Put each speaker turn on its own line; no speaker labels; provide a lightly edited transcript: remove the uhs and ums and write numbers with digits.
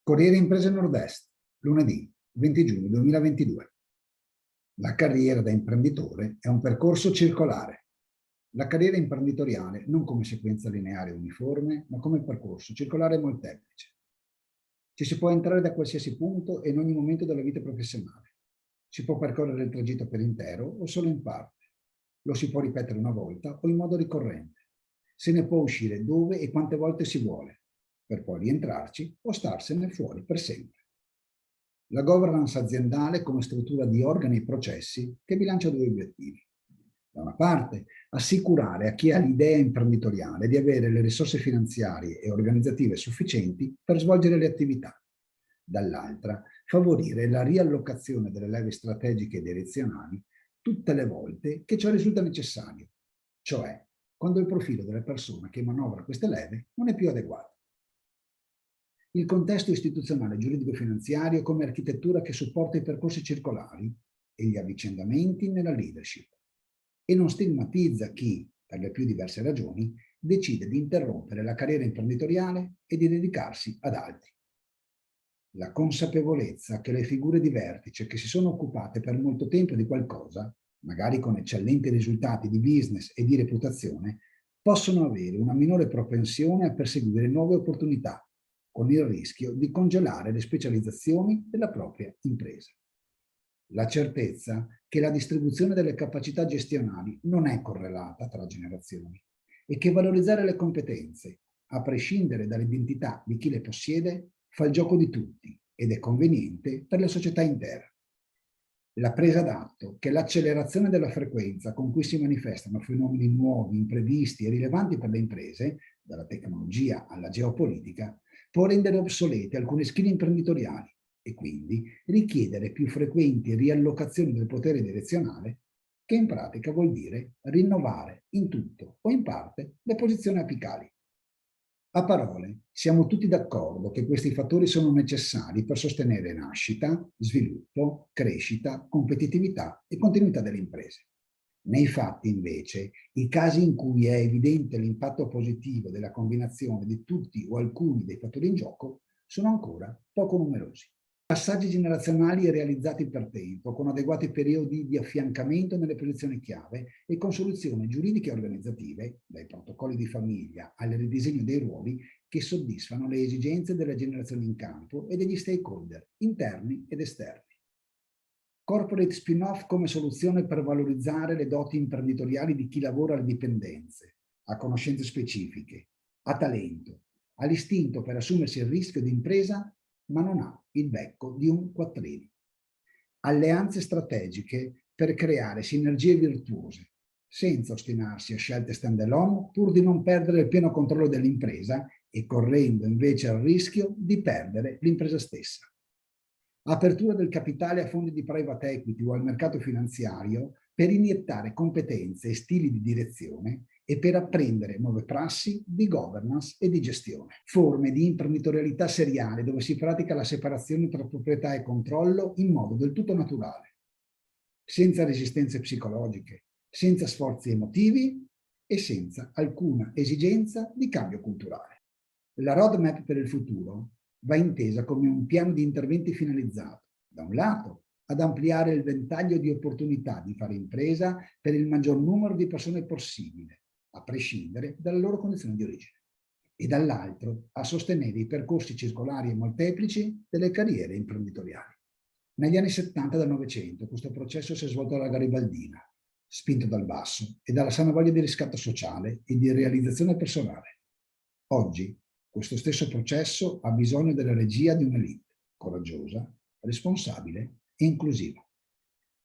Corriere Imprese Nord-Est, lunedì 20 giugno 2022. La carriera da imprenditore è un percorso circolare. La carriera imprenditoriale non come sequenza lineare uniforme, ma come percorso circolare molteplice. Ci si può entrare da qualsiasi punto e in ogni momento della vita professionale. Si può percorrere il tragitto per intero o solo in parte. Lo si può ripetere una volta o in modo ricorrente. Se ne può uscire dove e quante volte si vuole, per poi rientrarci o starsene fuori per sempre. La governance aziendale come struttura di organi e processi che bilancia due obiettivi. Da una parte, assicurare a chi ha l'idea imprenditoriale di avere le risorse finanziarie e organizzative sufficienti per svolgere le attività. Dall'altra, favorire la riallocazione delle leve strategiche e direzionali tutte le volte che ciò risulta necessario, cioè quando il profilo delle persone che manovra queste leve non è più adeguato. Il contesto istituzionale giuridico-finanziario come architettura che supporta i percorsi circolari e gli avvicendamenti nella leadership e non stigmatizza chi, per le più diverse ragioni, decide di interrompere la carriera imprenditoriale e di dedicarsi ad altri. La consapevolezza che le figure di vertice che si sono occupate per molto tempo di qualcosa, magari con eccellenti risultati di business e di reputazione, possono avere una minore propensione a perseguire nuove opportunità, con il rischio di congelare le specializzazioni della propria impresa. La certezza che la distribuzione delle capacità gestionali non è correlata tra generazioni e che valorizzare le competenze, a prescindere dall'identità di chi le possiede, fa il gioco di tutti ed è conveniente per la società intera. La presa d'atto che l'accelerazione della frequenza con cui si manifestano fenomeni nuovi, imprevisti e rilevanti per le imprese, dalla tecnologia alla geopolitica, può rendere obsolete alcune skill imprenditoriali e quindi richiedere più frequenti riallocazioni del potere direzionale, che in pratica vuol dire rinnovare in tutto o in parte le posizioni apicali. A parole, siamo tutti d'accordo che questi fattori sono necessari per sostenere nascita, sviluppo, crescita, competitività e continuità delle imprese. Nei fatti, invece, i casi in cui è evidente l'impatto positivo della combinazione di tutti o alcuni dei fattori in gioco sono ancora poco numerosi. Passaggi generazionali realizzati per tempo, con adeguati periodi di affiancamento nelle posizioni chiave e con soluzioni giuridiche e organizzative, dai protocolli di famiglia al ridisegno dei ruoli, che soddisfano le esigenze delle generazioni in campo e degli stakeholder, interni ed esterni. Corporate spin-off come soluzione per valorizzare le doti imprenditoriali di chi lavora alle dipendenze, ha conoscenze specifiche, ha talento, ha l'istinto per assumersi il rischio di impresa, ma non ha il becco di un quattrini. Alleanze strategiche per creare sinergie virtuose, senza ostinarsi a scelte stand-alone pur di non perdere il pieno controllo dell'impresa e correndo invece al rischio di perdere l'impresa stessa. Apertura del capitale a fondi di private equity o al mercato finanziario per iniettare competenze e stili di direzione e per apprendere nuove prassi di governance e di gestione. Forme di imprenditorialità seriale dove si pratica la separazione tra proprietà e controllo in modo del tutto naturale, senza resistenze psicologiche, senza sforzi emotivi e senza alcuna esigenza di cambio culturale. La roadmap per il futuro va intesa come un piano di interventi finalizzato, da un lato, ad ampliare il ventaglio di opportunità di fare impresa per il maggior numero di persone possibile, a prescindere dalla loro condizione di origine, e dall'altro a sostenere i percorsi circolari e molteplici delle carriere imprenditoriali. Negli anni 70 del Novecento questo processo si è svolto alla garibaldina, spinto dal basso e dalla sana voglia di riscatto sociale e di realizzazione personale. Oggi questo stesso processo ha bisogno della regia di un'elite coraggiosa, responsabile e inclusiva.